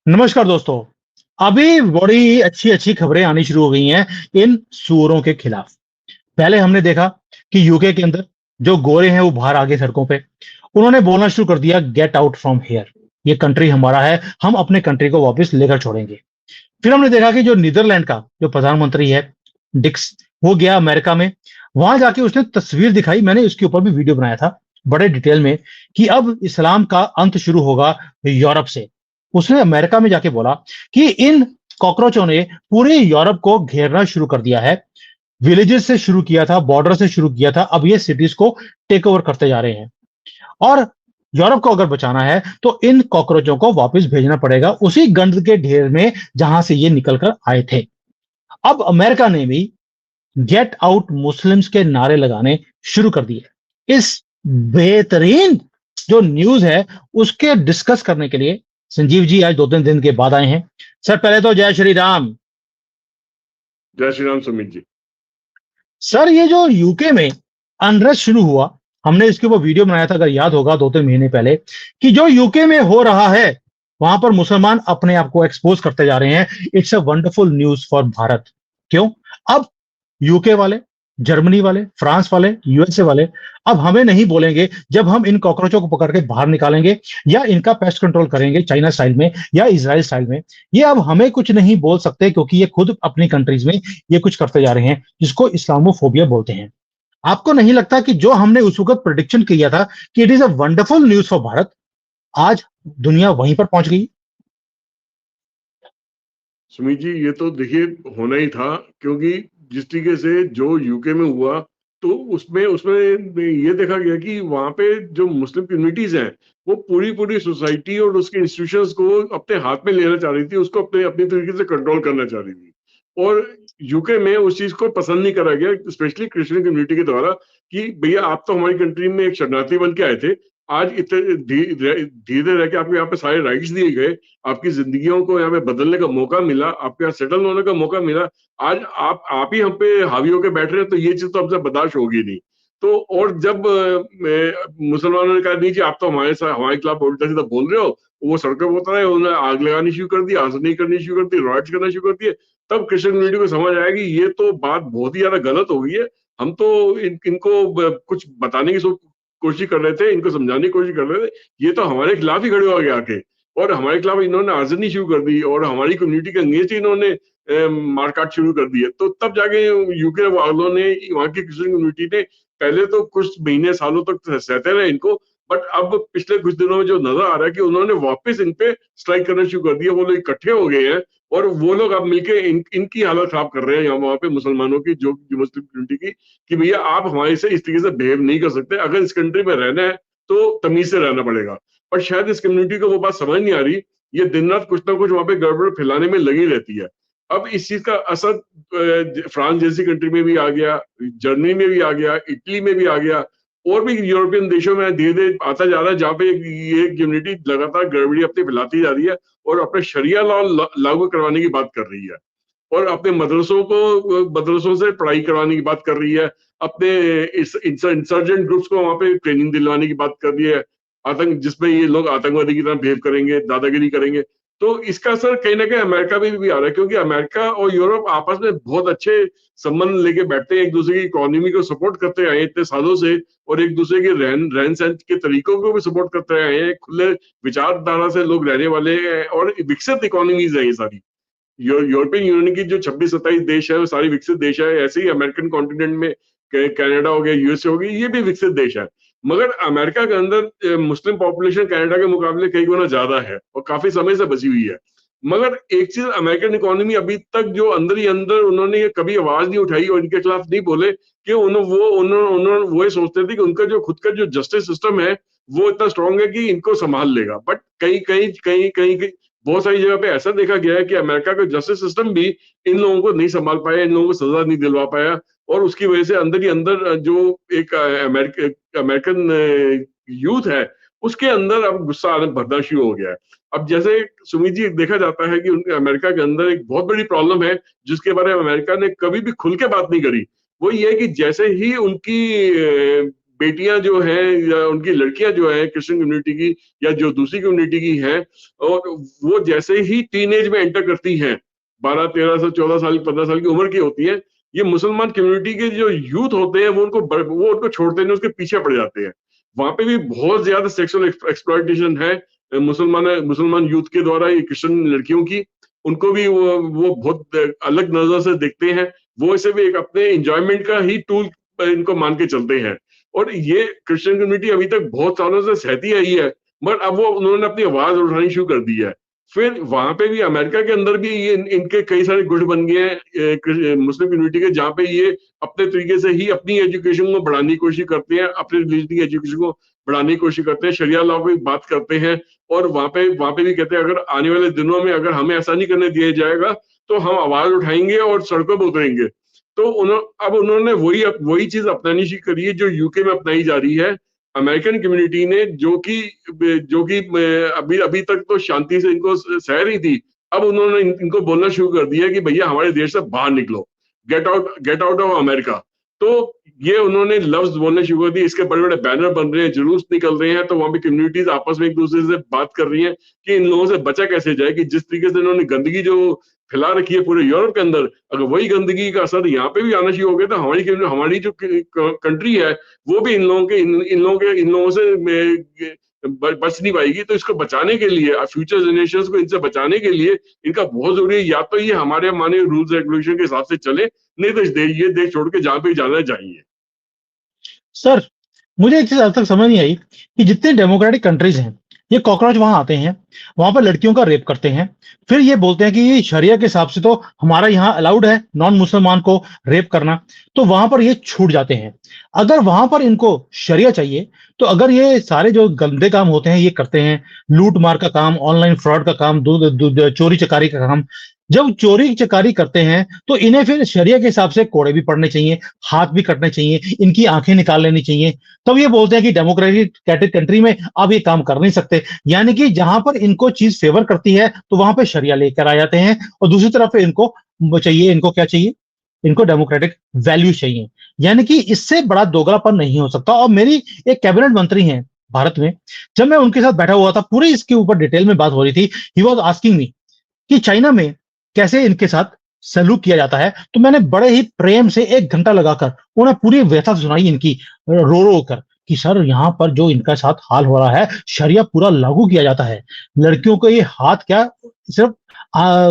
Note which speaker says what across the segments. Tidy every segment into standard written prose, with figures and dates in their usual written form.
Speaker 1: नमस्कार दोस्तों। अभी बड़ी अच्छी अच्छी खबरें आनी शुरू हो गई हैं इन सुअरों के खिलाफ। पहले हमने देखा कि यूके के अंदर जो गोरे हैं वो बाहर आ गए सड़कों पे। उन्होंने बोलना शुरू कर दिया, गेट आउट फ्रॉम हियर, ये कंट्री हमारा है, हम अपने कंट्री को वापस लेकर छोड़ेंगे। फिर हमने देखा कि जो नीदरलैंड का जो प्रधानमंत्री है, डिक्स, वो गया अमेरिका में। वहां जाके उसने तस्वीर दिखाई, मैंने उसके ऊपर भी वीडियो बनाया था बड़े डिटेल में, कि अब इस्लाम का अंत शुरू होगा यूरोप से। उसने अमेरिका में जाके बोला कि इन कॉकरोचों ने पूरे यूरोप को घेरना शुरू कर दिया है। विलेजेस से शुरू किया था, बॉर्डर से शुरू किया था, अब ये सिटीज को टेक ओवर करते जा रहे हैं। और यूरोप को अगर बचाना है तो इन कॉकरोचों को वापस भेजना पड़ेगा उसी गंद के ढेर में जहां से ये निकल कर आए थे। अब अमेरिका ने भी गेट आउट मुस्लिम्स के नारे लगाने शुरू कर दिए। इस बेहतरीन जो न्यूज है उसके डिस्कस करने के लिए संजीव जी आज 2-3 दिन के बाद आए हैं। सर पहले तो जय श्री राम।
Speaker 2: जय श्री राम सुमित जी।
Speaker 1: सर ये जो यूके में अनरेस्ट शुरू हुआ, हमने इसके ऊपर वीडियो बनाया था, अगर याद होगा 2-3 महीने पहले, कि जो यूके में हो रहा है वहां पर मुसलमान अपने आप को एक्सपोज करते जा रहे हैं। It's a wonderful news for Bharat. क्यों? अब यूके वाले, जर्मनी वाले, फ्रांस वाले, यूएसए वाले अब हमें नहीं बोलेंगे जब हम इन कॉकरोचों को पकड़ के बाहर निकालेंगे या इनका पेस्ट कंट्रोल करेंगे चाइना स्टाइल में या इजराइल स्टाइल में। ये अब हमें कुछ नहीं बोल सकते क्योंकि ये खुद अपनी कंट्रीज में ये कुछ करते जा रहे हैं जिसको इस्लामोफोबिया बोलते हैं। आपको नहीं लगता कि जो हमने उस वक्त प्रोडिक्शन किया था कि it is a wonderful news for Bharat, आज दुनिया वहीं पर पहुंच गई?
Speaker 2: सुमित जी, ये तो देखिए होना ही था, क्योंकि जिस तरीके से जो यूके में हुआ, तो उसमें उसमें ये देखा गया कि वहां पे जो मुस्लिम कम्युनिटीज हैं, वो पूरी पूरी सोसाइटी और उसके इंस्टीट्यूशंस को अपने हाथ में लेना चाह रही थी, उसको अपने अपनी तरीके से कंट्रोल करना चाह रही थी। और यूके में उस चीज को पसंद नहीं करा गया, स्पेशली क्रिश्चियन कम्युनिटी के द्वारा, कि भैया आप तो हमारी कंट्री में एक शरणार्थी बन के आए थे, आज इतने धीरे रह के आपको यहाँ पे सारे राइट्स दिए गए, आपकी जिंदगियों को यहाँ पे बदलने का मौका मिला, आपके यहाँ सेटल होने का मौका मिला, आज आप ही हम पे हावी होके बैठ रहे हैं, तो ये चीज तो हमसे बर्दाश्त होगी नहीं। तो और जब मुसलमानों ने कहा नहीं जी आप तो हमारे साथ हमारे खिलाफ उल्टा सीधा बोल रहे हो, वो सड़कों पर उतरा है, उन्होंने आग लगानी शुरू कर दी, आंसनी करनी शुरू कर दी, रॉयट्स करना शुरू कर दिए। तब क्रिश्चियन कम्युनिटी को समझ आया कि ये तो बात बहुत ही ज्यादा गलत हो गई है। हम तो इनको कुछ बताने की कोशिश कर रहे थे, इनको समझाने की कोशिश कर रहे थे, ये तो हमारे खिलाफ ही खड़े हो गए आके, और हमारे खिलाफ इन्होंने आजनी शुरू कर दी और हमारी कम्युनिटी के अगेंस्ट इन्होंने मारकाट शुरू कर दी है। तो तब जाके यूके वालों ने, वहां की क्रिश्चियन कम्युनिटी ने, पहले तो कुछ महीने सालों तक सहते रहे इनको, बट अब पिछले कुछ दिनों में जो नजर आ रहा है कि उन्होंने वापस इन पे स्ट्राइक करना शुरू कर दिया। वो लोग इकट्ठे हो गए हैं और वो लोग अब मिलके इनकी हालत खराब कर रहे हैं यहाँ वहां पे मुसलमानों की, जो मुस्लिम कम्युनिटी की, कि भैया आप हमारे से इस तरीके से बिहेव नहीं कर सकते, अगर इस कंट्री में रहना है तो तमीज से रहना पड़ेगा। पर शायद इस कम्युनिटी को वो बात समझ नहीं आ रही, ये दिन रात कुछ ना कुछ वहां पे गड़बड़ फैलाने में लगी रहती है। अब इस चीज का असर फ्रांस जैसी कंट्री में भी आ गया, जर्मनी में भी आ गया, इटली में भी आ गया, और भी यूरोपियन देशों में धीरे धीरे आता जा रहा है, जहाँ पे ये कम्युनिटी लगातार गड़बड़ी अपनी फैलाती जा रही है और अपने शरिया लॉ लागू करवाने की बात कर रही है, और अपने मदरसों से पढ़ाई करवाने की बात कर रही है, अपने इंसर्जेंट ग्रुप्स को वहां पे ट्रेनिंग दिलवाने की बात कर रही है, जिसमें ये लोग आतंकवादी की तरह बिहेव करेंगे, दादागिरी करेंगे। तो इसका असर कहीं ना कहीं अमेरिका में भी आ रहा है, क्योंकि अमेरिका और यूरोप आपस में बहुत अच्छे संबंध लेके बैठते हैं, एक दूसरे की इकोनॉमी को सपोर्ट करते आए इतने सालों से, और एक दूसरे के रहन सहन के तरीकों को भी सपोर्ट करते आए हैं, खुले विचारधारा से लोग रहने वाले हैं, और विकसित इकोनॉमीज है ये सारी। यूरोपियन यूनियन की जो 26-27 देश है वो सारी विकसित देश है, ऐसे ही अमेरिकन कॉन्टिनेंट में कनाडा हो गया, यूएसए हो गई, ये भी विकसित देश है। मगर अमेरिका के अंदर मुस्लिम पॉपुलेशन कनाडा के मुकाबले कई गुना ज्यादा है और काफी समय से बची हुई है। मगर एक चीज, अमेरिकन इकोनॉमी अभी तक जो अंदर ही अंदर उन्होंने ये कभी आवाज नहीं उठाई और इनके खिलाफ नहीं बोले, कि उन्होंने वो ये सोचते थे कि उनका जो खुद का जो जस्टिस सिस्टम है वो इतना स्ट्रांग है कि इनको संभाल लेगा। बट कहीं कहीं कहीं कहीं बहुत सारी जगह पे ऐसा देखा गया है कि अमेरिका का जस्टिस सिस्टम भी इन लोगों को नहीं संभाल पाया, इन लोगों को सजा नहीं दिलवा पाया, और उसकी वजह से अंदर ही अंदर जो एक अमेरिकन यूथ है उसके अंदर अब गुस्सा आना भरना शुरू हो गया है। अब जैसे सुमित जी, देखा जाता है कि उनके अमेरिका के अंदर एक बहुत बड़ी प्रॉब्लम है जिसके बारे में अमेरिका ने कभी भी खुल के बात नहीं करी। वो ये है कि जैसे ही उनकी बेटियां जो हैं या उनकी लड़कियां जो है क्रिश्चियन कम्युनिटी की या जो दूसरी कम्युनिटी की है, और वो जैसे ही टीनेज में एंटर करती हैं, 12-13 से 14 साल 15 साल की उम्र की होती है, ये मुसलमान कम्युनिटी के जो यूथ होते हैं वो उनको छोड़ते नहीं, उसके पीछे पड़ जाते हैं। वहां पे भी बहुत ज्यादा सेक्सुअल एक्सप्लॉयटेशन है मुसलमान यूथ के द्वारा ये क्रिश्चियन लड़कियों की। उनको भी वो बहुत अलग नजर से देखते हैं। वो इसे भी एक अपने इंजॉयमेंट का ही टूल इनको मान के चलते हैं। और ये क्रिश्चियन कम्युनिटी अभी तक बहुत सालों से सहती आई है, बट अब वो उन्होंने अपनी आवाज उठानी शुरू कर दी है। फिर वहां पे भी अमेरिका के अंदर भी ये इनके कई सारे गुट बन गए हैं मुस्लिम कम्युनिटी के, जहाँ पे ये अपने तरीके से ही अपनी एजुकेशन को बढ़ाने की कोशिश करते हैं, अपने रिलीजन की एजुकेशन को बढ़ाने की कोशिश करते हैं, शरिया लॉ की बात करते हैं। और वहां पे भी कहते हैं अगर आने वाले दिनों में अगर हमें ऐसा नहीं करने दिया जाएगा तो हम आवाज उठाएंगे और सड़कों पर उतरेंगे। तो अब उन्होंने वही चीज अपनानी शुरू करी है जो यूके में अपनाई जा रही है अमेरिकन कम्युनिटी ने, जो कि अभी अभी तक तो शांति से इनको सह रही थी। अब उन्होंने इनको बोलना शुरू कर दिया कि भैया हमारे देश से बाहर निकलो, गेट आउट ऑफ अमेरिका। तो ये उन्होंने लफ्ज बोलने शुरू कर दिए, इसके बड़े बड़े बैनर बन रहे हैं, जुलूस निकल रहे हैं। तो वहां भी कम्युनिटीज आपस में एक दूसरे से बात कर रही हैं कि इन लोगों से बचा कैसे जाए, कि जिस तरीके से इन्होंने गंदगी जो फैला रखी है पूरे यूरोप के अंदर, अगर वही गंदगी का असर यहाँ पे भी आना शुरू हो गया तो हमारी जो कंट्री है वो भी इन लोगों से बच नहीं पाएगी। तो इसको बचाने के लिए, फ्यूचर जनरेशन को इनसे बचाने के लिए इनका बहुत जरूरी है, या तो ये हमारे माने रूल्स रेगुलेशन के हिसाब से चले, नहीं तो ये देश छोड़ के जहां पे जाना चाहिए।
Speaker 1: सर, मुझे एक चीज आज तक समझ नहीं आई कि जितने डेमोक्रेटिक कंट्रीज हैं, ये कॉकरोच वहां आते हैं, वहां पर लड़कियों का रेप करते हैं, फिर ये बोलते हैं कि ये शरिया के हिसाब से तो हमारा यहाँ अलाउड है नॉन मुसलमान को रेप करना, तो वहां पर ये छूट जाते हैं। अगर वहां पर इनको शरिया चाहिए, तो अगर ये सारे जो गंदे काम होते हैं ये करते हैं, लूट मार का काम, ऑनलाइन फ्रॉड का काम, चोरी चकारी का काम, जब चोरी चकारी करते हैं तो इन्हें फिर शरिया के हिसाब से कोड़े भी पड़ने चाहिए, हाथ भी कटने चाहिए, इनकी आंखें निकाल लेनी चाहिए। तब ये बोलते हैं कि डेमोक्रेटिक कंट्री में आप ये काम कर नहीं सकते। यानी कि जहां पर इनको चीज फेवर करती है तो वहां पे शरिया लेकर आ जाते हैं, और दूसरी तरफ इनको क्या चाहिए, इनको डेमोक्रेटिक वैल्यू चाहिए। यानी कि इससे बड़ा दोगलापन नहीं हो सकता। और मेरी एक कैबिनेट मंत्री हैं भारत में, जब मैं उनके साथ बैठा हुआ था, पूरे इसके ऊपर डिटेल में बात हो रही थी। ही वॉज आस्किंग मी कि चाइना में कैसे इनके साथ सलूक किया जाता है, तो मैंने बड़े ही प्रेम से 1 घंटा लगाकर उन्हें पूरी व्यथा सुनाई इनकी, रो रो कर, कि सर यहाँ पर जो इनका साथ हाल हो रहा है, शरिया पूरा लागू किया जाता है, लड़कियों को ये हाथ क्या, सिर्फ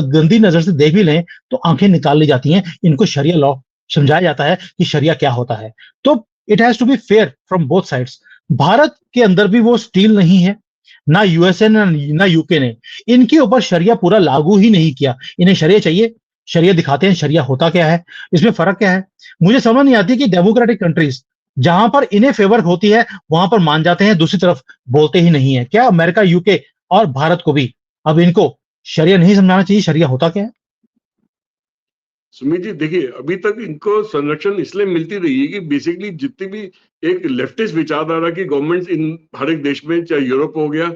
Speaker 1: गंदी नजर से देख भी लें तो आंखें निकाल ली जाती हैं, इनको शरिया लॉ समझाया जाता है कि शरिया क्या होता है। तो it has to be fair from both sides. Bharat के अंदर भी वो स्टील नहीं है, ना यूएसए ना यूके ने इनके ऊपर शरिया पूरा लागू ही नहीं किया। इन्हें शरिया चाहिए, शरिया दिखाते हैं, शरिया होता क्या है, इसमें फर्क क्या है। मुझे समझ नहीं आती कि डेमोक्रेटिक कंट्रीज जहां पर इन्हें फेवर होती है वहां पर मान जाते हैं, दूसरी तरफ बोलते ही नहीं है। क्या अमेरिका, यूके और भारत को भी अब इनको शरिया नहीं समझाना चाहिए, शरिया होता क्या है?
Speaker 2: सुमित जी देखिए, अभी तक इनको संरक्षण इसलिए मिलती रही है कि बेसिकली जितनी भी एक लेफ्टिस्ट विचारधारा की गवर्नमेंट इन हर एक देश में, चाहे यूरोप हो गया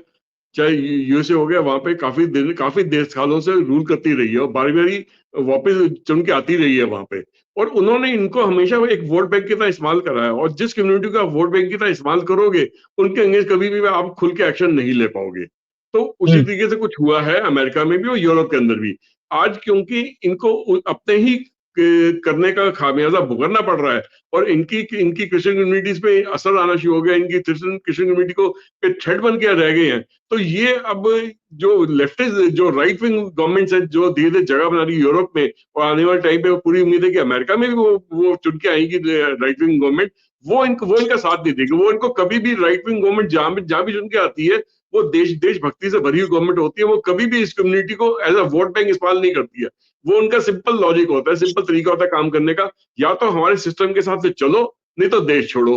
Speaker 2: चाहे यूएसए हो गया, वहां पे काफी देर सालों से रूल करती रही है और बारी बारी वापस चुन के आती रही है वहां पे। और उन्होंने इनको हमेशा एक वोट बैंक की तरह इस्तेमाल करा है, और जिस कम्युनिटी का वोट बैंक की तरह इस्तेमाल करोगे उनके अंगेंस्ट कभी भी आप खुल के एक्शन नहीं ले पाओगे। तो उसी
Speaker 1: हम्म।
Speaker 2: तरीके से कुछ हुआ है अमेरिका में भी और यूरोप के अंदर भी। आज क्योंकि इनको अपने ही करने का खामियाजा भुगतना पड़ रहा है, और इनकी इनकी क्रिश्चियन कम्युनिटीज पे असर आना शुरू हो गया, इनकी क्रिश्चियन कम्युनिटी को पे थ्रेट बन के रह गए हैं। तो ये अब जो लेफ्टिस्ट जो राइट विंग गवर्नमेंट्स है जो धीरे धीरे जगह बना रही है यूरोप में, और आने वाले टाइम पे पूरी उम्मीद है कि अमेरिका में भी वो चुन के आएगी राइट विंग गवर्नमेंट, वो इनका साथ नहीं देगी। वो इनको कभी भी राइट विंग गवर्नमेंट जहां भी चुन के आती है, वो देशभक्ति से भरी हुई गवर्नमेंट होती है, वो कभी भी इस कम्युनिटी को एज अ वोट बैंक इस्तेमाल नहीं करती है। वो उनका सिंपल लॉजिक होता है, सिंपल तरीका होता है काम करने का, या तो हमारे सिस्टम के साथ से चलो, नहीं तो देश छोड़ो।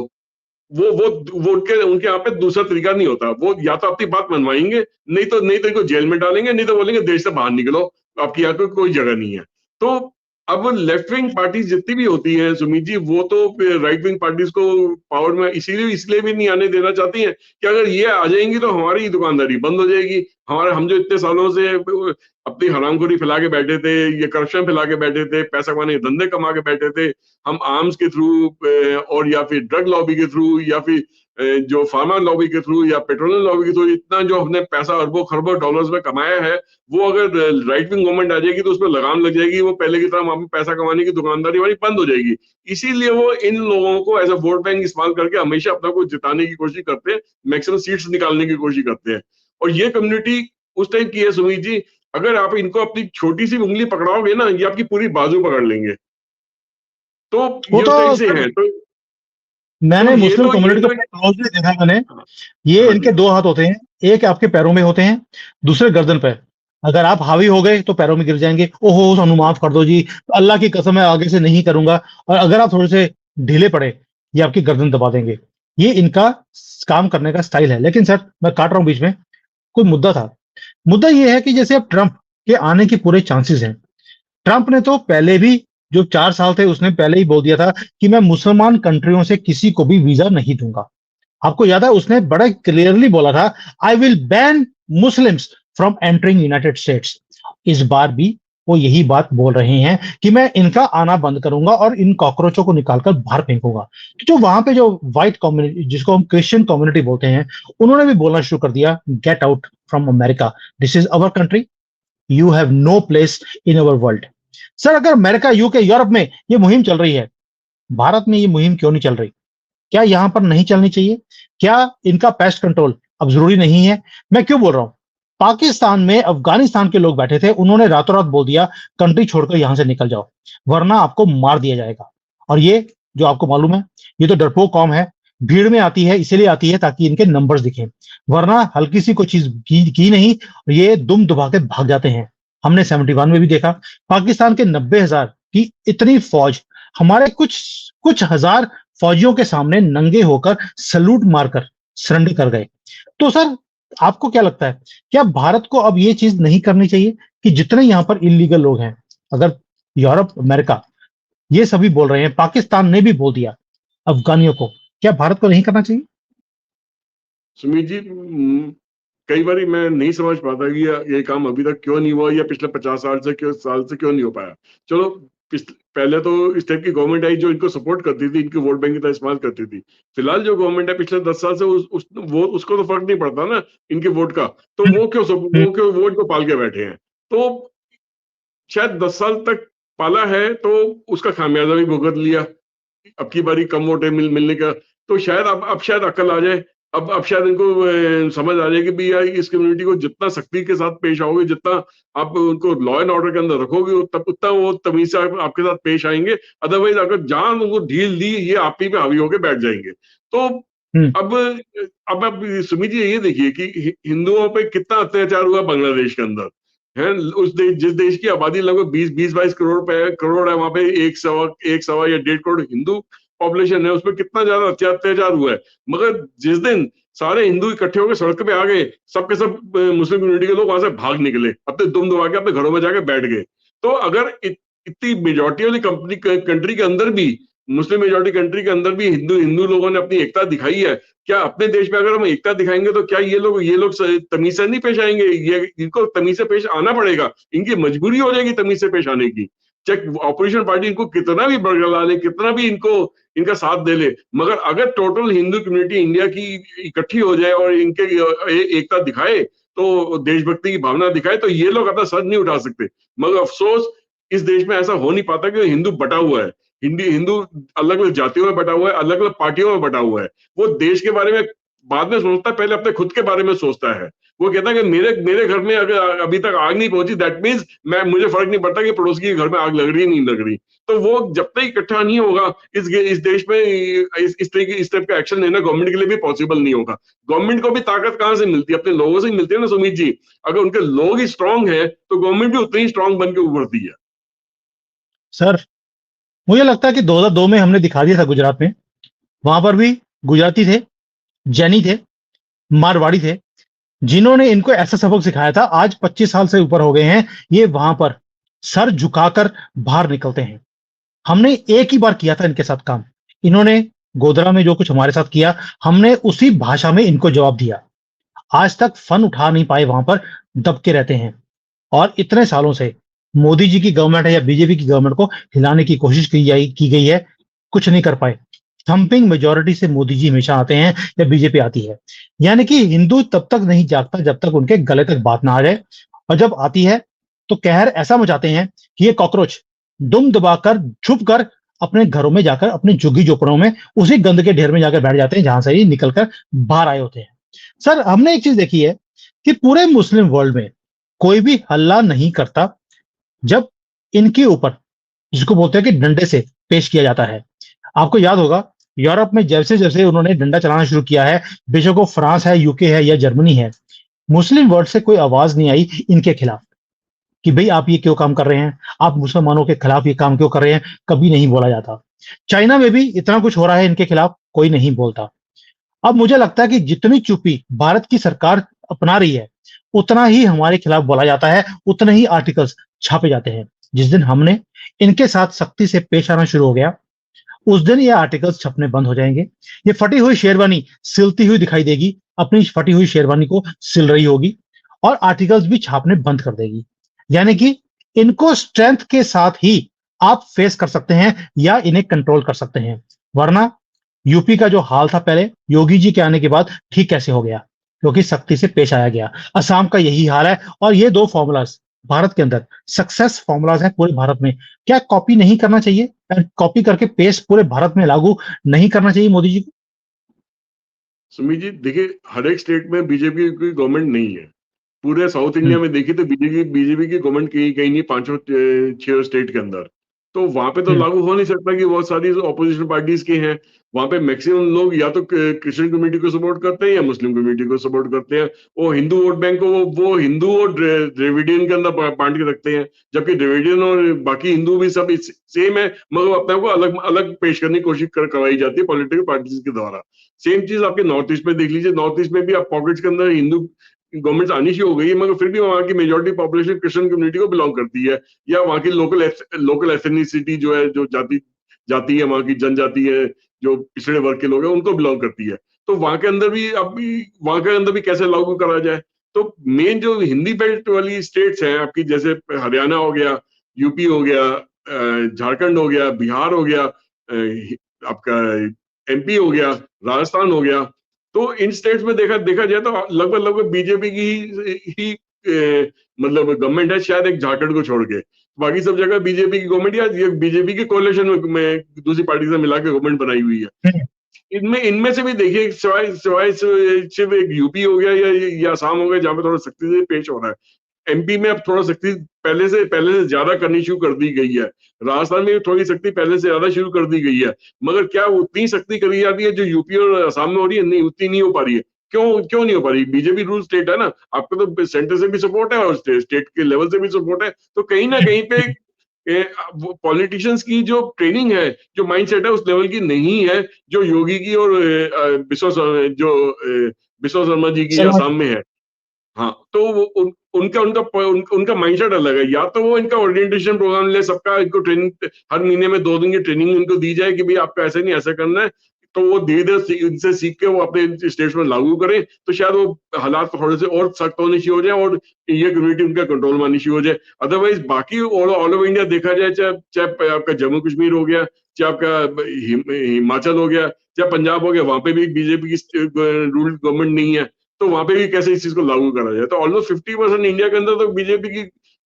Speaker 2: वो उनके यहाँ पे दूसरा तरीका नहीं होता। वो या तो अपनी बात मनवाएंगे, नहीं तो इनको जेल में डालेंगे, नहीं तो बोलेंगे देश से बाहर निकलो, आपकी यहाँ पे कोई जगह नहीं है। तो अब लेफ्ट विंग पार्टी जितनी भी होती हैं सुमित जी, वो तो राइट विंग पार्टीज को पावर में इसलिए भी नहीं आने देना चाहती हैं कि अगर ये आ जाएंगी तो हमारी दुकानदारी बंद हो जाएगी। हम जो इतने सालों से अपनी हरामखोरी फैला के बैठे थे, ये करप्शन फैला के बैठे थे, पैसा कमाने के धंधे कमा के बैठे थे, हम आर्म्स के थ्रू और या फिर ड्रग लॉबी के थ्रू या फिर जो फार्मा लॉबी के थ्रू या पेट्रोलियम लॉबी के थ्रू इतना जो हमने पैसा अरबों खरबों डॉलर्स में कमाया है, वो अगर राइट विंग गवर्नमेंट आ जाएगी तो उसमें लगाम लग जाएगी, वो पहले की तरह वहां पे पैसा कमाने की दुकानदारी वाली बंद हो जाएगी। इसीलिए वो इन लोगों को एज अ वोट बैंक इस्तेमाल करके हमेशा अपना को जिताने की कोशिश करते हैं, मैक्सिमम सीट्स निकालने की कोशिश करते हैं। और ये कम्युनिटी उस टाइप की है सुमीत जी, अगर आप इनको अपनी छोटी सी उंगली पकड़ाओगे ना, ये आपकी पूरी बाजू पकड़ लेंगे। तो
Speaker 1: वो
Speaker 2: ये
Speaker 1: तो
Speaker 2: उस टाइप से
Speaker 1: सर,
Speaker 2: है। तो
Speaker 1: मैंने मुस्लिम
Speaker 2: ये
Speaker 1: कम्युनिटी को
Speaker 2: तो
Speaker 1: क्लोजली देखा मैंने।
Speaker 2: हाँ
Speaker 1: ये
Speaker 2: हाँ
Speaker 1: इनके
Speaker 2: जी।
Speaker 1: दो हाथ होते हैं, एक आपके पैरों में होते हैं, दूसरे गर्दन पे। अगर आप हावी हो गए तो पैरों में गिर जाएंगे, ओहो सानू माफ कर दो जी, अल्लाह की कसम है आगे से नहीं करूंगा। और अगर आप थोड़े से ढीले पड़े, ये आपकी गर्दन दबा देंगे। ये इनका काम करने का स्टाइल है। लेकिन सर, मैं काट रहा हूं बीच में, कोई मुद्दा था। मुद्दा ये है कि जैसे अब ट्रंप के आने के पूरे चांसेस हैं। ट्रंप ने तो पहले भी, जो 4 साल थे, उसने पहले ही बोल दिया था कि मैं मुसलमान कंट्रियों से किसी को भी वीजा नहीं दूंगा। आपको याद है, उसने बड़ा क्लियरली बोला था, I will ban Muslims from entering United states. इस बार भी वो यही बात बोल रहे हैं कि मैं इनका आना बंद करूंगा और इन कॉकरोचों को निकालकर बाहर फेंकूंगा। तो जो वहां पे जो व्हाइट कम्युनिटी, जिसको हम क्रिश्चियन कम्युनिटी बोलते हैं, उन्होंने भी बोलना शुरू कर दिया, get out from America, this is our country, you have no place in our world. Sir, अगर अमेरिका, यूके, यूरोप में ये मुहिम चल रही है, भारत में ये मुहिम क्यों नहीं चल रही? क्या यहां पर नहीं चलनी चाहिए? क्या इनका पेस्ट कंट्रोल अब जरूरी नहीं है? मैं क्यों बोल रहा हूं? पाकिस्तान में अफगानिस्तान के लोग बैठे थे, उन्होंने रातों रात बोल दिया, कंट्री छोड़कर यहां से निकल जाओ, वरना आपको मार दिया जाएगा। और ये, जो आपको मालूम है, ये तो डरपोक कौम है, भीड़ में आती है, इसीलिए आती है ताकि इनके नंबर्स दिखें, वरना हल्की सी कोई चीज की नहीं, ये दुम दुबा के भाग जाते हैं। हमने 71 में भी देखा, पाकिस्तान के 90,000 की इतनी फौज हमारे कुछ कुछ हजार फौजियों के सामने नंगे होकर सलूट मारकर सरेंडर कर गए। तो सर, आपको क्या लगता है, क्या भारत को अब ये चीज नहीं करनी चाहिए कि जितने यहां पर इलीगल लोग हैं, अगर यूरोप, अमेरिका, ये सभी बोल रहे हैं, पाकिस्तान ने भी बोल दिया अफगानियों को, क्या भारत को नहीं करना चाहिए?
Speaker 2: सुमित जी, कई बार मैं नहीं समझ पाता कि ये काम अभी तक क्यों नहीं हुआ या पिछले 50 साल से क्यों नहीं हो पाया। चलो, पहले तो इस टाइप की गवर्नमेंट आई जो इनको सपोर्ट करती थी, इनकी वोट बैंक की तरह इस्तेमाल करती थी। फिलहाल जो गवर्नमेंट है पिछले 10 साल से, वो उसको तो फर्क नहीं पड़ता ना इनके वोट का। तो
Speaker 1: हम्म, हम्म।
Speaker 2: वो क्यों वोट को पाल के बैठे हैं? तो शायद 10 साल तक पाला है तो उसका खामियाजा भी भुगत लिया। अब की बारी कम वोट मिलने का, तो शायद अब शायद अकल आ जाए। अब शायद इनको समझ आ जाए कि भी यार, इस कम्युनिटी को जितना सख्ती के साथ पेश आओगे, जितना आप उनको लॉ एंड ऑर्डर के अंदर रखोगे, उतना वो तमीज से आपके साथ पेश आएंगे। अदरवाइज अगर जहां उनको ढील दी, ये आप ही पे हावी होके बैठ जाएंगे। तो
Speaker 1: हम्म।
Speaker 2: अब अब सुमित जी ये देखिए कि हिंदुओं पे कितना अत्याचार हुआ बांग्लादेश के अंदर है। जिस देश की आबादी लगभग 20-22 करोड़ है, वहां पे एक सवा या 1.5 करोड़ हिंदू पॉपुलेशन है, उसमें कितना ज्यादा अत्याचार हुआ है। मगर जिस दिन सारे हिंदू इकट्ठे होकर सड़क पे आ गए, सबके सब मुस्लिम कम्युनिटी के लोग वहां से भाग निकले, अपने दुम दबा के अपने घरों में जाके बैठ गए। तो अगर इतनी मेजोरिटी वाली कंट्री के अंदर भी, मुस्लिम मेजोरिटी कंट्री के अंदर भी हिंदू हिंदू लोगों ने अपनी एकता दिखाई है, क्या अपने देश में अगर हम एकता दिखाएंगे तो क्या ये लोग तमीज से नहीं पेश आएंगे? ये इनको तमीज से पेश आना पड़ेगा, इनकी मजबूरी हो जाएगी तमीज से पेश आने की। चाहे ऑपोजिशन पार्टी इनको कितना भी बरगला ले, कितना भी इनको इनका साथ दे ले, मगर अगर टोटल हिंदू कम्युनिटी इंडिया की इकट्ठी हो जाए और इनके एकता दिखाए, तो देशभक्ति की भावना दिखाए, तो ये लोग अपना सर नहीं उठा सकते। मगर अफसोस, इस देश में ऐसा हो नहीं पाता कि हिंदू बटा हुआ है। हिंदू अलग अलग जातियों में बटा हुआ है, अलग अलग पार्टियों में बटा हुआ है। वो देश के बारे में बाद में सोचता है, पहले अपने खुद के बारे में सोचता है। वो कहता है कि मेरे घर में अगर अभी तक आग नहीं पहुंची, दैट मीन्स मुझे फर्क नहीं पड़ता कि पड़ोसी के घर में आग लग रही है नहीं लग रही। तो वो जब तक इकट्ठा नहीं होगा इस देश में, इस टाइप का एक्शन लेना गवर्नमेंट के लिए भी पॉसिबल नहीं होगा। गवर्नमेंट को भी ताकत कहां से मिलती है? अपने लोगों से ही मिलती है ना सुमित जी। अगर उनके लोग ही स्ट्रांग है तो गवर्नमेंट भी उतनी ही स्ट्रांग बन के उभरती है।
Speaker 1: सर, मुझे लगता है कि 2002 में हमने दिखा दिया था गुजरात में। वहां पर भी गुजराती थे, जैनी थे, मारवाड़ी थे, जिन्होंने इनको ऐसा सबक सिखाया था। आज 25 साल से ऊपर हो गए हैं, ये वहां पर सर झुकाकर बाहर निकलते हैं। हमने एक ही बार किया था इनके साथ काम। इन्होंने गोधरा में जो कुछ हमारे साथ किया, हमने उसी भाषा में इनको जवाब दिया। आज तक फन उठा नहीं पाए, वहां पर दबके रहते हैं। और इतने सालों से मोदी जी की गवर्नमेंट है या बीजेपी की गवर्नमेंट को हिलाने की कोशिश की गई है, कुछ नहीं कर पाए। थंपिंग मेजोरिटी से मोदी जी हमेशा आते हैं या बीजेपी आती है। यानी कि हिंदू तब तक नहीं जागता जब तक उनके गले तक बात ना आ जाए, और जब आती है तो कहर ऐसा मचाते हैं कि ये कॉकरोच दुम दबाकर छुप कर अपने घरों में जाकर, अपने झुग्गी झोपड़ों में उसी गंद के ढेर में जाकर बैठ जाते हैं जहां से ये निकलकर बाहर आए होते हैं। सर, हमने एक चीज देखी है कि पूरे मुस्लिम वर्ल्ड में कोई भी हल्ला नहीं करता जब इनके ऊपर, जिसको बोलते हैं कि डंडे से पेश किया जाता है। आपको याद होगा, यूरोप में जैसे जैसे उन्होंने डंडा चलाना शुरू किया है, बेशक वो फ्रांस है, यूके है या जर्मनी है, मुस्लिम वर्ल्ड से कोई आवाज नहीं आई इनके खिलाफ कि भाई आप ये क्यों काम कर रहे हैं, आप मुसलमानों के खिलाफ ये काम क्यों कर रहे हैं, कभी नहीं बोला जाता। चाइना में भी इतना कुछ हो रहा है इनके खिलाफ, कोई नहीं बोलता। अब मुझे लगता है कि जितनी चुप्पी भारत की सरकार अपना रही है, उतना ही हमारे खिलाफ बोला जाता है, उतने ही आर्टिकल्स छापे जाते हैं। जिस दिन हमने इनके साथ सख्ती से पेश आना शुरू हो गया, उस दिन ये आर्टिकल्स छपने बंद हो जाएंगे। ये फटी हुई शेरवानी सिलती हुई दिखाई देगी, अपनी फटी हुई शेरवानी को सिल रही होगी, और आर्टिकल्स भी छापने बंद कर देगी। यानी कि इनको स्ट्रेंथ के साथ ही आप फेस कर सकते हैं या इन्हें कंट्रोल कर सकते हैं। वरना यूपी का जो हाल था पहले योगी जी के आने के बाद, ठीक कैसे हो गया? क्योंकि सख्ती से पेश आया गया। असम का यही हाल है। और ये दो फॉर्मूलाज भारत के अंदर सक्सेस फॉर्मूलाज हैं पूरे भारत में। क्या कॉपी नहीं करना चाहिए? कॉपी करके पेस्ट पूरे भारत में लागू नहीं करना चाहिए मोदी जी को?
Speaker 2: सुमित जी, देखिए, हर एक स्टेट में बीजेपी की गवर्नमेंट नहीं है। पूरे साउथ
Speaker 1: हम्म,
Speaker 2: इंडिया में देखिए तो बीजेपी बीजेपी की गवर्नमेंट कहीं कहीं नहीं, पांचों छह स्टेट के अंदर। तो वहां पे तो
Speaker 1: हम्म,
Speaker 2: लागू हो नहीं सकता कि बहुत सारी ऑपोजिशन पार्टीज के हैं। वहां पे मैक्सिमम लोग या तो क्रिश्चियन कम्युनिटी को सपोर्ट करते हैं या मुस्लिम कम्युनिटी को सपोर्ट करते हैं। वो हिंदू वोट बैंक को वो हिंदू और द्रविडियन के अंदर बांट के रखते हैं, जबकि द्रविडियन और बाकी हिंदू भी सब सेम है, मगर अपने आप को अलग अलग पेश करने की कोशिश करवाई जाती है पॉलिटिकल पार्टीज के द्वारा। सेम चीज आपके नॉर्थ ईस्ट में देख लीजिए। नॉर्थ ईस्ट में भी आप पॉकेट्स के अंदर हिंदू गवर्नमेंट आनी शुरू हो गई है, मगर फिर भी वहां की मेजोरिटी पॉपुलेशन क्रिश्चियन कम्युनिटी को बिलोंग करती है, या वहां की लोकल एथनिसिटी जो है, जो जाति जाति है, वहां की जनजाति है, जो पिछड़े वर्ग के लोग हैं, उनको बिलोंग करती है। तो वहां के अंदर भी वहां के अंदर भी कैसे लागू करा जाए? तो मेन जो हिंदी बेल्ट वाली स्टेट्स हैं आपकी, जैसे हरियाणा हो गया, यूपी हो गया, झारखंड हो गया, बिहार हो गया, आपका एमपी हो गया, राजस्थान हो गया। तो इन स्टेट्स में देखा देखा जाए तो लगभग लगभग बीजेपी की ही मतलब गवर्नमेंट है, शायद एक झारखंड को छोड़ के। बाकी सब जगह बीजेपी की गवर्नमेंट या बीजेपी के कोalition में दूसरी पार्टी से मिला के गवर्नमेंट बनाई हुई है।
Speaker 1: हम्म,
Speaker 2: इनमें इनमें से भी देखिए, सिवाय सिवाय सिर्फ एक यूपी हो गया या असम हो गया जहां पे थोड़ा सख्ती से पेश हो रहा है। एमपी में अब थोड़ा सख्ती पहले से ज्यादा करनी शुरू कर दी गई है। राजस्थान में भी थोड़ी सख्ती पहले से ज्यादा शुरू कर दी गई है, मगर क्या उतनी सख्ती करी जाती है जो यूपी और असम में हो रही है? नहीं, उतनी नहीं हो पा रही है। क्यों क्यों नहीं हो पा रही? बीजेपी रूल स्टेट है ना, आपको तो सेंटर से भी सपोर्ट है और स्टेट के लेवल से भी सपोर्ट है। तो कहीं ना कहीं पे पॉलिटिशियंस की जो ट्रेनिंग है, जो माइंडसेट है, उस लेवल की नहीं है जो योगी की और बिस्वा शर्मा जी की
Speaker 1: सलमान
Speaker 2: असम में है। हाँ, तो वो उनका माइंडसेट अलग है। या तो वो इनका ओरिएंटेशन प्रोग्राम ले, सबका इनको ट्रेनिंग हर महीने में 2 दिन की ट्रेनिंग इनको दी जाए कि भाई आपका ऐसे नहीं ऐसा करना है। तो वो धीरे धीरे इनसे सीख के वो अपने स्टेट्स में लागू करें, तो शायद वो हालात थोड़े से और सख्त होने शुरू हो जाए और ये कम्युनिटी उनका कंट्रोल में आनी शुरू हो जाए। अदरवाइज बाकी ऑल ओवर इंडिया देखा जाए, चाहे चाहे आपका जम्मू कश्मीर हो गया, चाहे आपका हिमाचल हो गया, चाहे पंजाब हो गया, वहां पे भी बीजेपी की रूल गवर्नमेंट नहीं है। तो वहां पे भी कैसे इस चीज को लागू करा जाए? तो ऑलमोस्ट 50% इंडिया के अंदर तो बीजेपी की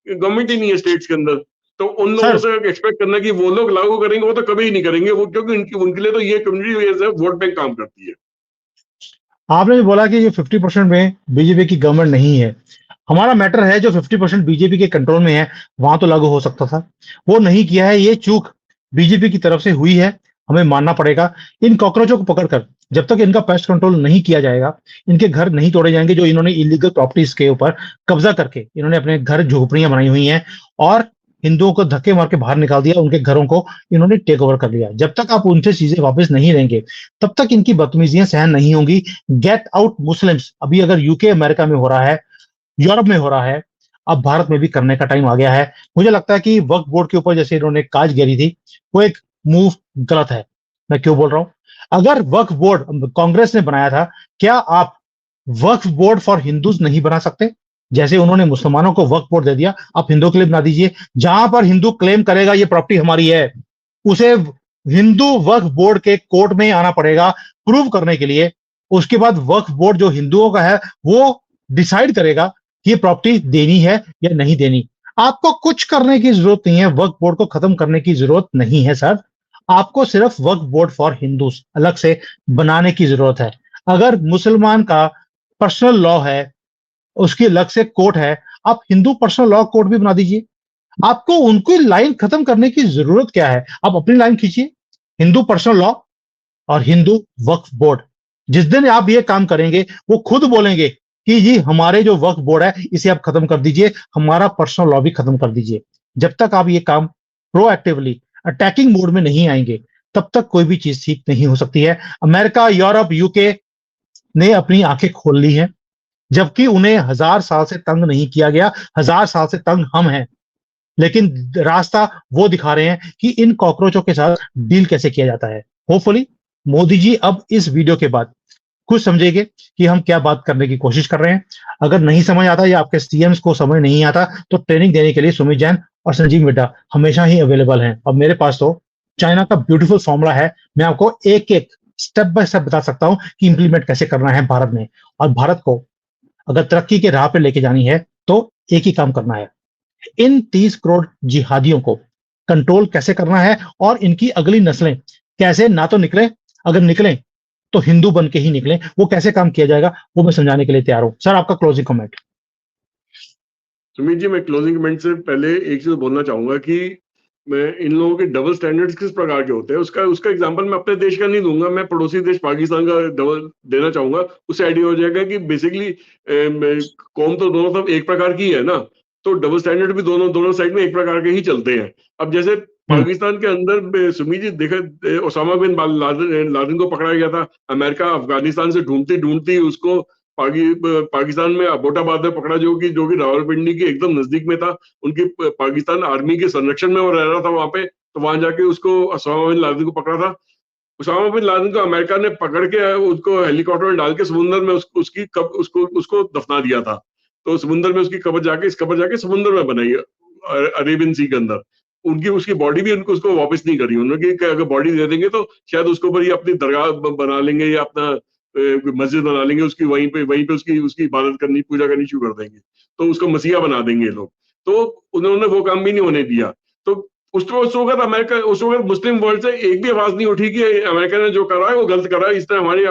Speaker 2: गवर्नमेंट ही नहीं है स्टेट्स के अंदर। तो उन लोगों
Speaker 1: सर,
Speaker 2: से एक्सपेक्ट करना कि वो लोग लागू करेंगे, वो तो कभी ही नहीं करेंगे वो, क्योंकि उनके लिए तो ये कम्युनिटी वोट बैंक काम करती है।
Speaker 1: आपने भी बोला कि ये 50% में बीजेपी की गवर्नमेंट नहीं है। हमारा मैटर है जो 50% बीजेपी के कंट्रोल में है, वहां तो लागू हो सकता था, वो नहीं किया है। ये चूक बीजेपी की तरफ से हुई है, हमें मानना पड़ेगा। इन कॉकरोचों को पकड़कर जब तक इनका पेस्ट कंट्रोल नहीं किया जाएगा, इनके घर नहीं तोड़े जाएंगे जो इन्होंने इलीगल प्रॉपर्टीज के ऊपर कब्जा करके इन्होंने अपने घर झोपड़ियां बनाई हुई हैं, और हिंदुओं को धक्के मार के बाहर निकाल दिया, उनके घरों को इन्होंने टेक ओवर कर लिया। जब तक आप उनसे चीजें वापस नहीं लेंगे, तब तक इनकी बदतमीजियां सहन नहीं होंगी। गेट आउट मुस्लिम्स अभी अगर यूके अमेरिका में हो रहा है, यूरोप में हो रहा है, अब भारत में भी करने का टाइम आ गया है। मुझे लगता है कि वक्फ बोर्ड के ऊपर जैसे इन्होंने काज घेरी थी, वो एक मूव गलत है। मैं क्यों बोल रहा हूं? अगर वक्फ बोर्ड कांग्रेस ने बनाया था, क्या आप वक्फ बोर्ड फॉर हिंदूज नहीं बना सकते? जैसे उन्होंने मुसलमानों को वक्फ बोर्ड दे दिया, आप हिंदू के लिए बना दीजिए। जहां पर हिंदू क्लेम करेगा ये प्रॉपर्टी हमारी है, उसे हिंदू वक्फ बोर्ड के कोर्ट में आना पड़ेगा प्रूव करने के लिए। उसके बाद वक्फ बोर्ड जो हिंदुओं का है वो डिसाइड करेगा कि ये प्रॉपर्टी देनी है या नहीं देनी। आपको कुछ करने की जरूरत नहीं है, वक्फ बोर्ड को खत्म करने की जरूरत नहीं है सर। आपको सिर्फ वक्फ बोर्ड फॉर हिंदूज अलग से बनाने की जरूरत है। अगर मुसलमान का पर्सनल लॉ है, उसकी अलग से कोर्ट है, आप हिंदू पर्सनल लॉ कोर्ट भी बना दीजिए। आपको उनकी लाइन खत्म करने की जरूरत क्या है? आप अपनी लाइन खींचिए, हिंदू पर्सनल लॉ और हिंदू वक्फ बोर्ड। जिस दिन आप ये काम करेंगे वो खुद बोलेंगे कि जी हमारे जो वक्फ बोर्ड है इसे आप खत्म कर दीजिए, हमारा पर्सनल लॉ भी खत्म कर दीजिए। जब तक आप ये काम प्रोएक्टिवली अटैकिंग मोड में नहीं आएंगे, तब तक कोई भी चीज ठीक नहीं हो सकती है। अमेरिका, यूरोप, यूके ने अपनी आंखें खोल ली हैं, जबकि उन्हें 1000 साल से तंग नहीं किया गया। 1000 साल से तंग हम हैं, लेकिन रास्ता वो दिखा रहे हैं कि इन कॉकरोचों के साथ डील कैसे किया जाता है। होपफुली मोदी जी अब इस वीडियो के बाद कुछ समझेंगे कि हम क्या बात करने की कोशिश कर रहे हैं। अगर नहीं समझ आता या आपके सीएम्स को समझ नहीं आता, तो ट्रेनिंग देने के लिए सुमित जैन और संजीव मिड्डा हमेशा ही अवेलेबल हैं। और मेरे पास तो चाइना का ब्यूटीफुल फॉर्मूला है, मैं आपको एक एक स्टेप बाय स्टेप बता सकता हूं कि इंप्लीमेंट कैसे करना है भारत में। और भारत को अगर तरक्की के राह पे लेके जानी है तो एक ही काम करना है, इन 30 करोड़ जिहादियों को कंट्रोल कैसे करना है और इनकी अगली नस्लें कैसे ना तो निकले, अगर निकलें तो हिंदू बन के ही निकलें। वो कैसे काम किया जाएगा वो मैं समझाने के लिए तैयार हूं। सर आपका क्लोजिंग कमेंट।
Speaker 2: सुमित जी, मैं क्लोजिंग कमेंट से पहले एक चीज बोलना चाहूंगा कि मैं इन लोगों के डबल स्टैंडर्ड्स किस प्रकार के होते हैं उसका उसका एग्जांपल मैं अपने देश का नहीं दूंगा, मैं पड़ोसी देश पाकिस्तान का डबल देना चाहूंगा। उससे आइडिया हो जाएगा कि बेसिकली कौम तो दोनों सब एक प्रकार की है ना, तो डबल स्टैंडर्ड भी दोनों दोनों साइड में एक प्रकार के ही चलते हैं। अब जैसे पाकिस्तान के अंदर सुमित जी देखा, ओसामा बिन लादेन को पकड़ा गया था, अमेरिका अफगानिस्तान से ढूंढती ढूंढती उसको पाकिस्तान में अबोटाबाद में पकड़ा, जो कि रावलपिंडी के एकदम नजदीक में था। उनकी पाकिस्तान आर्मी के संरक्षण में वो रह रहा था वहां पे, तो वहां जाके उसको ओसामा बिन लादेन को पकड़ा था। उसामा बिन लादेन को अमेरिका ने पकड़ के उसको हेलीकॉप्टर में डाल के समुद्र में उसको दफना दिया था। तो समुद्र में उसकी कब्र जाके समुद्र में बनाई अरेबियन सी के अंदर। उनकी उसकी बॉडी भी उनको उसको वापस नहीं करी उन्होंने, कि अगर बॉडी दे देंगे तो शायद उसके ऊपर ये अपनी दरगाह बना लेंगे या अपना मस्जिद बना लेंगे, उसकी वहीं पे उसकी उसकी इबादत करनी, पूजा करनी शुरू कर देंगे, तो उसको मसीहा बना देंगे लोग। तो उन्होंने वो काम भी नहीं होने दिया। तो उस वक्त अमेरिका, उस वक्त मुस्लिम वर्ल्ड से एक भी आवाज नहीं उठी कि अमेरिका ने जो करा है वो गलत करा है। इसने हमारे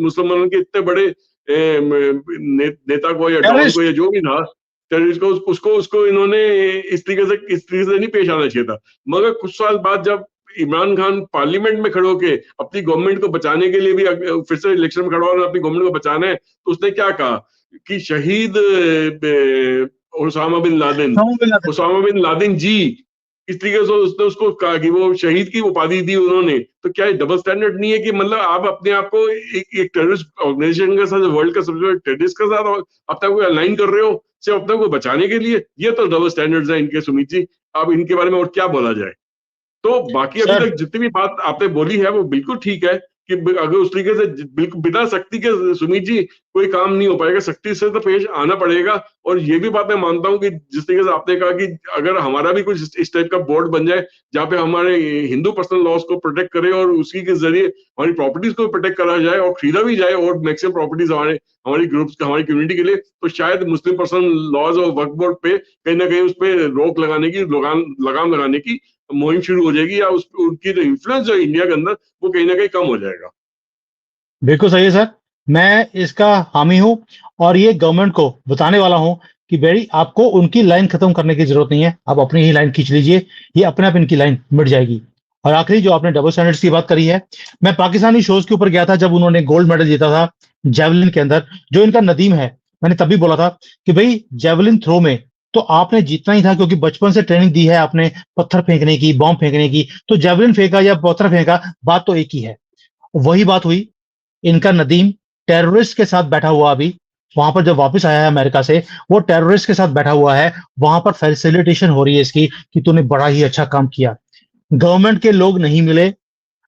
Speaker 2: मुसलमानों के इतने बड़े नेता को या डॉन को या जो भी था टेररिस्ट को, उसको इन्होंने इस तरीके से नहीं पेश आना चाहिए था। मगर कुछ साल बाद जब इमरान खान पार्लियामेंट में खड़े होके अपनी गवर्नमेंट को बचाने के लिए भी फिर से इलेक्शन में खड़ा होना, अपनी गवर्नमेंट को बचाना है, तो उसने क्या कहा कि शहीद ओसामा बिन लादेन जी, इस तरीके से उसने उसको कहा कि वो शहीद की उपाधि दी उन्होंने। तो क्या डबल स्टैंडर्ड नहीं है कि मतलब आप अपने आप को एक टेररिस्ट ऑर्गेनाइजेशन के साथ, वर्ल्ड का सबसे बड़े टेररिस्ट के साथ अपने को अलाइन कर रहे हो सिर्फ अपने को बचाने के लिए? ये तो डबल स्टैंडर्ड्स है इनके सुमित जी। अब इनके बारे में और क्या बोला जाए? तो बाकी अभी तक जितनी भी बात आपने बोली है वो बिल्कुल ठीक है कि अगर उस तरीके से बिल्कुल बिना सख्ती के सुमित जी कोई काम नहीं हो पाएगा, सख्ती से तो पेश आना पड़ेगा। और ये भी बात मैं मानता हूँ कि जिस तरीके से आपने कहा कि अगर हमारा भी कुछ इस टाइप का बोर्ड बन जाए जहाँ पे हमारे हिंदू पर्सनल लॉज को प्रोटेक्ट करे और उसी के जरिए हमारी प्रॉपर्टीज को प्रोटेक्ट करा जाए और खरीदा भी जाए और मैक्सिमम प्रॉपर्टीज हमारी ग्रुप्स हमारी कम्युनिटी के लिए, तो शायद मुस्लिम पर्सनल लॉज और वक्फ बोर्ड पे कहीं ना कहीं उस पर रोक लगाने की, लगाम लगाने की मुहिम शुरू हो जाएगी, या उनकी जो इन्फ्लुएंस जो इंडिया के अंदर वो कहीं ना कहीं कम हो जाएगा।
Speaker 1: बिल्कुल सही है सर, मैं इसका हामी हूं और ये गवर्नमेंट को बताने वाला हूं कि बेड़ी आपको उनकी लाइन खत्म करने की जरूरत नहीं है, आप अपनी ही लाइन खींच लीजिए, ये अपने आप इनकी लाइन मिट जाएगी। और आखिरी जो आपने डबल स्टैंडर्ड्स की बात करी है, मैं पाकिस्तानी शोज के ऊपर गया था जब उन्होंने गोल्ड मेडल जीता था जेवलिन के अंदर, जो इनका नदीम है। मैंने तभी बोला था कि भाई जेवलिन थ्रो में तो आपने जीतना ही था, क्योंकि बचपन से ट्रेनिंग दी है आपने पत्थर फेंकने की, बॉम्ब फेंकने की, तो जेवलिन फेंका या पत्थर फेंका, बात तो एक ही है। वही बात हुई, इनका नदीम टेररिस्ट के साथ बैठा हुआ अभी वहां पर जब वापस आया है अमेरिका से, वो टेररिस्ट के साथ बैठा हुआ है, वहां पर फैसिलिटेशन हो रही है इसकी कि तूने बड़ा ही अच्छा काम किया। गवर्नमेंट के लोग नहीं मिले,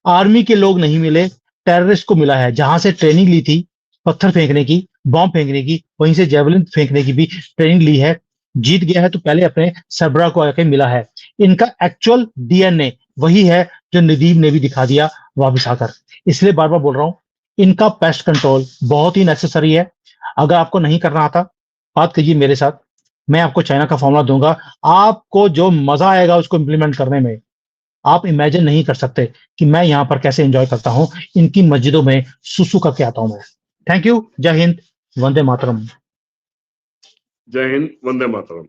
Speaker 1: आर्मी के लोग नहीं मिले, टेररिस्ट को मिला है। जहां से ट्रेनिंग ली थी पत्थर फेंकने की, बॉम्ब फेंकने की, वहीं से जेवलिन फेंकने की भी ट्रेनिंग ली है। जीत गया है तो पहले अपने सरबरा को आके मिला है। इनका एक्चुअल डीएनए वही है जो नदीम ने भी दिखा दिया वापस आकर। इसलिए बार बार बोल रहा हूं, इनका पेस्ट कंट्रोल बहुत ही नेसेसरी है। अगर आपको नहीं करना आता, बात कीजिए मेरे साथ, मैं आपको चाइना का फॉर्मूला दूंगा। आपको जो मजा आएगा उसको इंप्लीमेंट करने में, आप इमेजिन नहीं कर सकते कि मैं यहाँ पर कैसे एंजॉय करता हूँ। इनकी मस्जिदों में सुसु करके आता हूं मैं। थैंक यू, जय हिंद, वंदे मातरम।
Speaker 2: जय हिंद, वंदे मातरम।